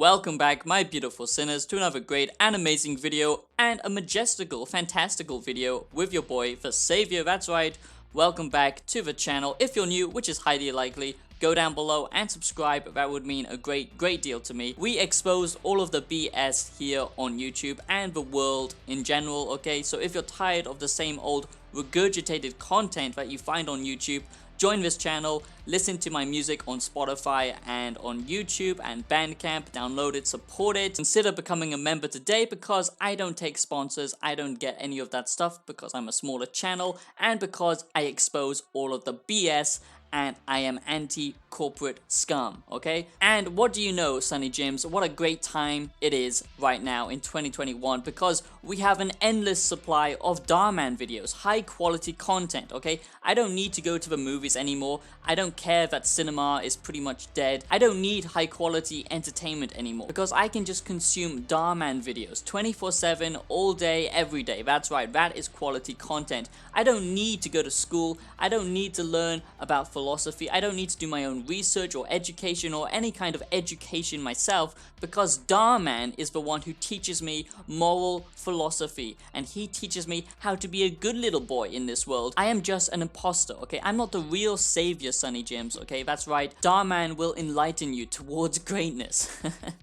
Welcome back, my beautiful sinners, to another great and amazing video and a majestical, fantastical video with your boy, the Savior. That's right, welcome back to the channel. If you're new, which is highly likely, go down below and subscribe. That would mean a great deal to me. We expose all of the BS here on YouTube and the world in general, okay? So if you're tired of the same old regurgitated content that you find on YouTube, join this channel, listen to my music on Spotify and on YouTube and Bandcamp, download it, support it. Consider becoming a member today because I don't take sponsors, I don't get any of that stuff because I'm a smaller channel and because I expose all of the BS and I am anti-corporate scum, okay? And what do you know, Sunny Jims? What a great time it is right now in 2021 because we have an endless supply of Dhar Mann videos, high quality content, okay? I don't need to go to the movies anymore. I don't care that cinema is pretty much dead. I don't need high quality entertainment anymore because I can just consume Dhar Mann videos 24/7, all day, every day. That's right, that is quality content. I don't need to go to school. I don't need to learn about philosophy. I don't need to do my own research or education or any kind of education myself because Dhar Mann is the one who teaches me moral philosophy and he teaches me how to be a good little boy in this world. I am just an imposter, okay? I'm not the real savior, Sunny Jims, okay? That's right, Dhar Mann will enlighten you towards greatness.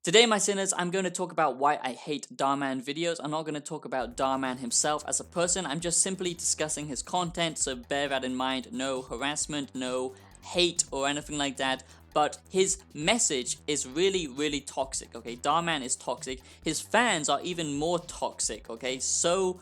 Today, my sinners, I'm going to talk about why I hate Dhar Mann videos. I'm not going to talk about Dhar Mann himself as a person. I'm just simply discussing his content, so bear that in mind. No harassment, no hate or anything like that, but his message is really toxic, okay? Dhar Mann is toxic. His fans are even more toxic, okay? So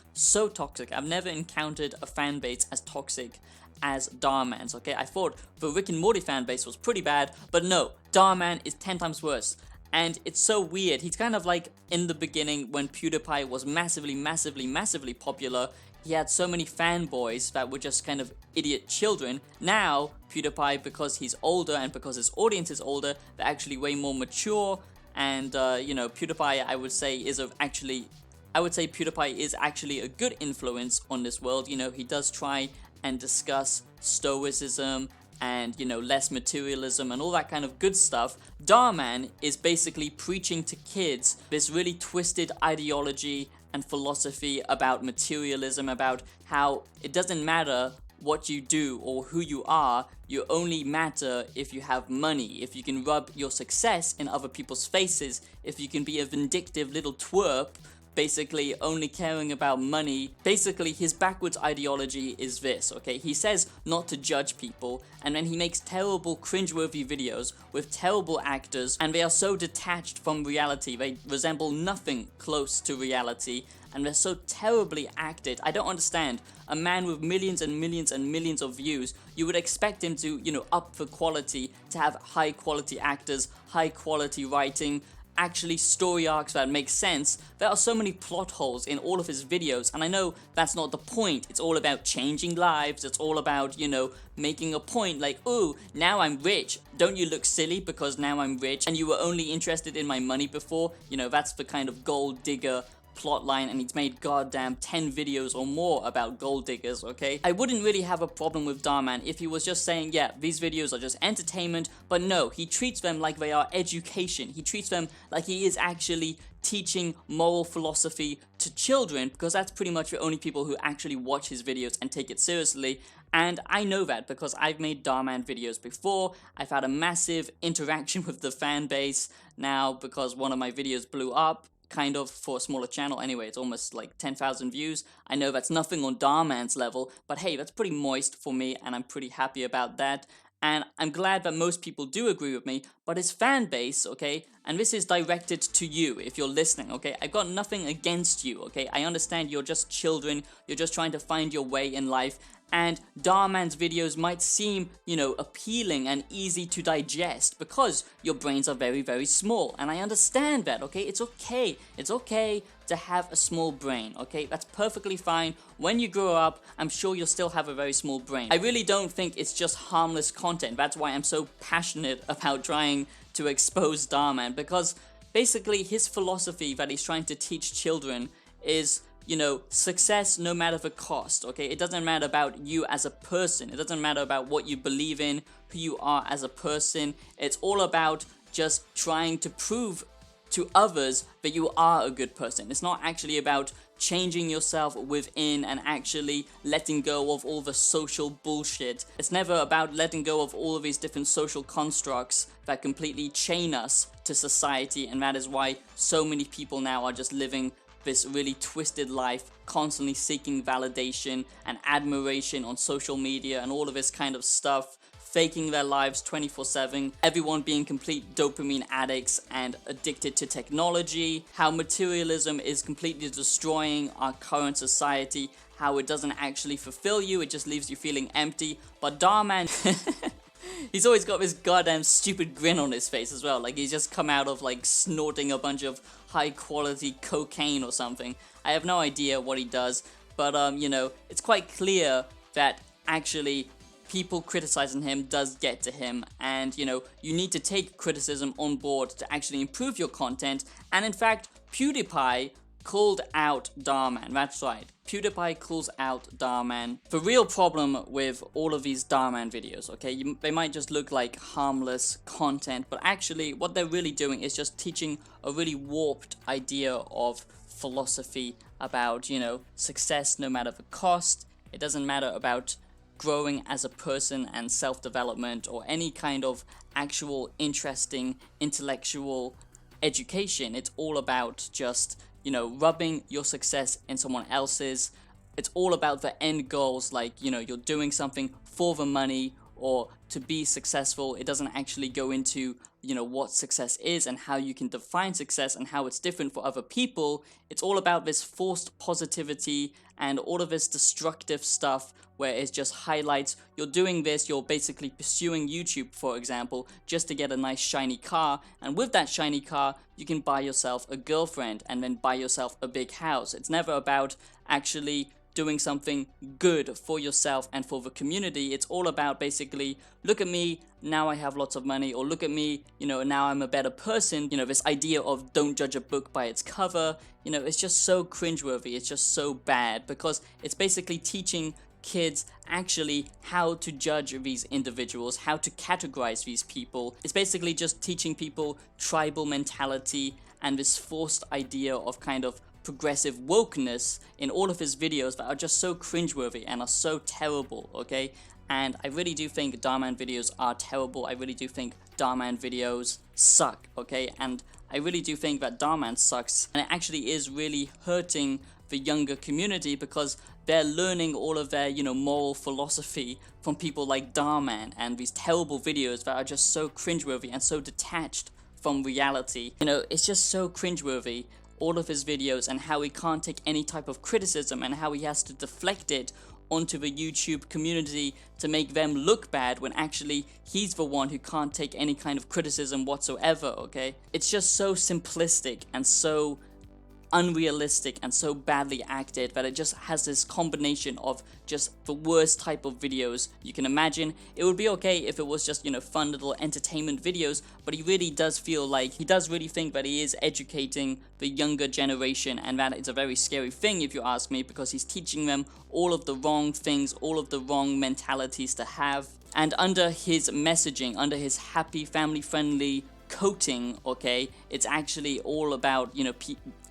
toxic. I've never encountered a fan base as toxic as Dhar Mann's, okay? I thought the Rick and Morty fan base was pretty bad, but no, Dhar Mann is 10 times worse. And it's so weird. He's kind of like in the beginning when Pewdiepie was massively popular. He had so many fanboys that were just kind of idiot children. Now, Pewdiepie, because he's older and because his audience is older, they're actually way more mature. And, you know, Pewdiepie, I would say Pewdiepie is actually a good influence on this world. You know, he does try and discuss stoicism and, you know, less materialism and all that kind of good stuff. Dhar Mann is basically preaching to kids this really twisted ideology and philosophy about materialism, about how it doesn't matter what you do or who you are, you only matter if you have money, if you can rub your success in other people's faces, if you can be a vindictive little twerp, basically only caring about money. Basically, his backwards ideology is this, okay? He says not to judge people, and then he makes terrible, cringeworthy videos with terrible actors, and they are so detached from reality. They resemble nothing close to reality, and they're so terribly acted. I don't understand. A man with millions and millions of views, you would expect him to, you know, up the quality, to have high quality actors, high quality writing, actually story arcs that make sense. There are so many plot holes in all of his videos, and I know that's not the point. It's all about changing lives. It's all about, you know, making a point like, ooh, now I'm rich. Don't you look silly because now I'm rich and you were only interested in my money before? You know, that's the kind of gold digger plotline, and he's made goddamn 10 videos or more about gold diggers, okay? I wouldn't really have a problem with Dhar Mann if he was just saying, yeah, these videos are just entertainment, but no, he treats them like they are education. He treats them like he is actually teaching moral philosophy to children, because that's pretty much the only people who actually watch his videos and take it seriously. And I know that because I've made Dhar Mann videos before. I've had a massive interaction with the fan base now because one of my videos blew up, kind of, for a smaller channel. Anyway, it's almost like 10,000 views. I know that's nothing on Dhar Mann's level, but hey, that's pretty moist for me, and I'm pretty happy about that. And I'm glad that most people do agree with me, but his fan base, okay, and this is directed to you if you're listening, okay, I've got nothing against you, okay, I understand you're just children, you're just trying to find your way in life, and Dhar Mann's videos might seem, you know, appealing and easy to digest because your brains are very small, and I understand that, okay? It's okay to have a small brain, okay? That's perfectly fine. When you grow up, I'm sure you'll still have a very small brain. I really don't think it's just harmless content. That's why I'm so passionate about trying to expose Dhar Mann, because basically his philosophy that he's trying to teach children is, you know, success no matter the cost, okay? It doesn't matter about you as a person. It doesn't matter about what you believe in, who you are as a person. It's all about just trying to prove to others that you are a good person. It's not actually about changing yourself within and actually letting go of all the social bullshit. It's never about letting go of all of these different social constructs that completely chain us to society, and that is why so many people now are just living this really twisted life, constantly seeking validation and admiration on social media and all of this kind of stuff, faking their lives 24/7, everyone being complete dopamine addicts and addicted to technology, how materialism is completely destroying our current society, how it doesn't actually fulfill you, it just leaves you feeling empty. But Dhar Mann, he's always got this goddamn stupid grin on his face as well, like he's just come out of like snorting a bunch of high quality cocaine or something. I have no idea what he does, but you know, it's quite clear that actually people criticizing him does get to him, and you know, you need to take criticism on board to actually improve your content. And in fact, Pewdiepie called out Dhar Mann. That's right, Pewdiepie calls out Dhar Mann. The real problem with all of these Dhar Mann videos, okay, they might just look like harmless content, but actually what they're really doing is just teaching a really warped idea of philosophy about, you know, success no matter the cost. It doesn't matter about growing as a person and self-development or any kind of actual interesting intellectual education. It's all about just, you know, rubbing your success in someone else's. It's all about the end goals, like, you know, you're doing something for the money or to be successful. It doesn't actually go into, you know, what success is and how you can define success and how it's different for other people. It's all about this forced positivity and all of this destructive stuff where it just highlights you're doing this, you're basically pursuing YouTube, for example, just to get a nice shiny car, and with that shiny car you can buy yourself a girlfriend and then buy yourself a big house. It's never about actually doing something good for yourself and for the community. It's all about basically, look at me, now I have lots of money, or look at me, you know, now I'm a better person. You know, this idea of don't judge a book by its cover, you know, it's just so cringeworthy, it's just so bad, because it's basically teaching kids actually how to judge these individuals, how to categorize these people. It's basically just teaching people tribal mentality and this forced idea of kind of progressive wokeness in all of his videos that are just so cringeworthy and are so terrible, okay? And I really do think Dhar Mann videos are terrible. I really do think Dhar Mann videos suck, okay? And I really do think that Dhar Mann sucks, and it actually is really hurting the younger community because they're learning all of their, you know, moral philosophy from people like Dhar Mann and these terrible videos that are just so cringeworthy and so detached from reality. You know, it's just so cringeworthy, all of his videos, and how he can't take any type of criticism and how he has to deflect it onto the YouTube community to make them look bad when actually he's the one who can't take any kind of criticism whatsoever, okay? It's just so simplistic and so unrealistic and so badly acted that it just has this combination of just the worst type of videos you can imagine. It would be okay if it was just, you know, fun little entertainment videos, but he really does feel like, he does really think that he is educating the younger generation, and that is a very scary thing if you ask me, because he's teaching them all of the wrong things, all of the wrong mentalities to have. And under his messaging, under his happy, family-friendly coating, okay, it's actually all about, you know,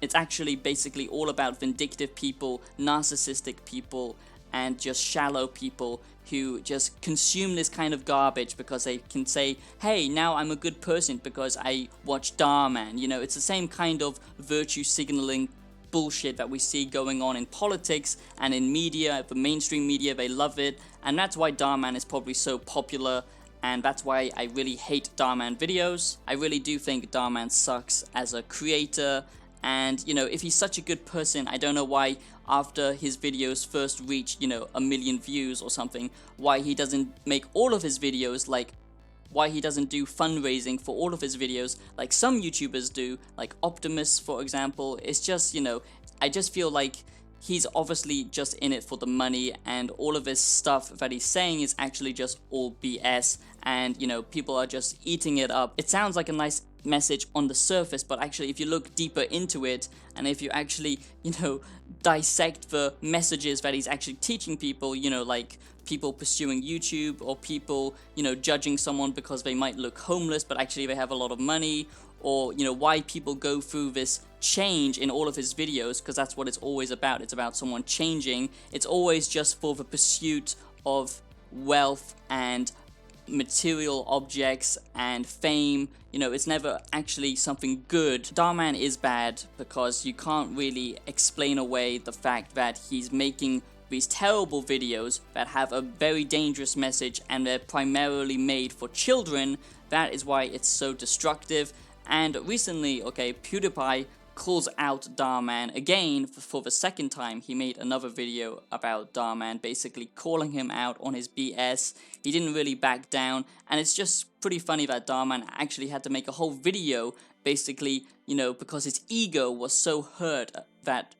it's actually basically all about vindictive people, narcissistic people, and just shallow people who just consume this kind of garbage because they can say, hey, now I'm a good person because I watch Dhar Mann. You know, it's the same kind of virtue signaling bullshit that we see going on in politics and in media. The mainstream media, they love it, and that's why Dhar Mann is probably so popular. And that's why I really hate Dhar Mann videos. I really do think Dhar Mann sucks as a creator. And, you know, if he's such a good person, I don't know why after his videos first reach, you know, 1 million views or something, why he doesn't make all of his videos, like, why he doesn't do fundraising for all of his videos like some YouTubers do, like Optimus, for example. It's just, you know, I just feel like he's obviously just in it for the money, and all of his stuff that he's saying is actually just all BS, and, you know, people are just eating it up. It sounds like a nice message on the surface, but actually if you look deeper into it, and if you actually, you know, dissect the messages that he's actually teaching people, you know, like people pursuing YouTube, or people, you know, judging someone because they might look homeless but actually they have a lot of money, or, you know, why people go through this change in all of his videos, because that's what it's always about. It's about someone changing. It's always just for the pursuit of wealth and material objects and fame. You know, it's never actually something good. Dhar Mann is bad because you can't really explain away the fact that he's making these terrible videos that have a very dangerous message, and they're primarily made for children. That is why it's so destructive. And recently, okay, Pewdiepie calls out Dhar Mann again for the second time. He made another video about Dhar Mann, basically calling him out on his BS. He didn't really back down, and it's just pretty funny that Dhar Mann actually had to make a whole video, basically, you know, because his ego was so hurt that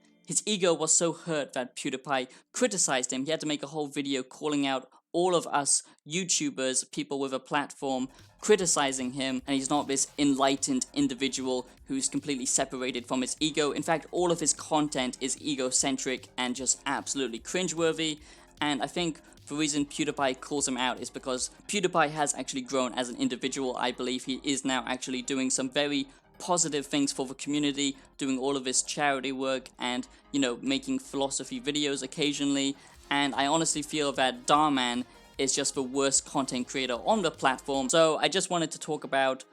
Pewdiepie criticized him. He had to make a whole video calling out all of us YouTubers, people with a platform, criticizing him, and he's not this enlightened individual who's completely separated from his ego. In fact, all of his content is egocentric and just absolutely cringeworthy, and I think the reason Pewdiepie calls him out is because Pewdiepie has actually grown as an individual. I believe he is now actually doing some very positive things for the community, doing all of his charity work and, you know, making philosophy videos occasionally. And I honestly feel that Dhar Mann is just the worst content creator on the platform. So I just wanted to talk about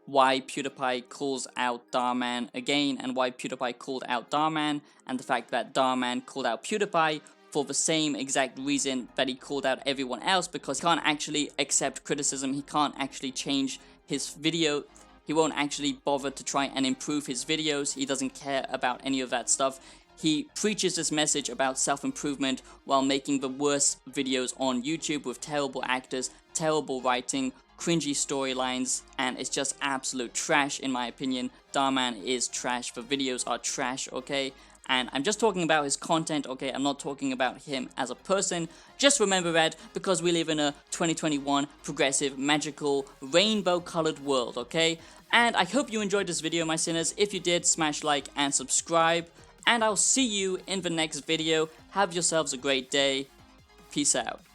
why Pewdiepie calls out Dhar Mann again, and why Pewdiepie called out Dhar Mann, and the fact that Dhar Mann called out Pewdiepie for the same exact reason that he called out everyone else, because he can't actually accept criticism. He can't actually change his video. He won't actually bother to try and improve his videos. He doesn't care about any of that stuff. He preaches this message about self-improvement while making the worst videos on YouTube with terrible actors, terrible writing, cringy storylines, and it's just absolute trash in my opinion. Dhar Mann is trash. The videos are trash, okay? And I'm just talking about his content, okay? I'm not talking about him as a person. Just remember that, because we live in a 2021 progressive, magical, rainbow-colored world, okay? And I hope you enjoyed this video, my sinners. If you did, smash like and subscribe. And I'll see you in the next video. Have yourselves a great day. Peace out.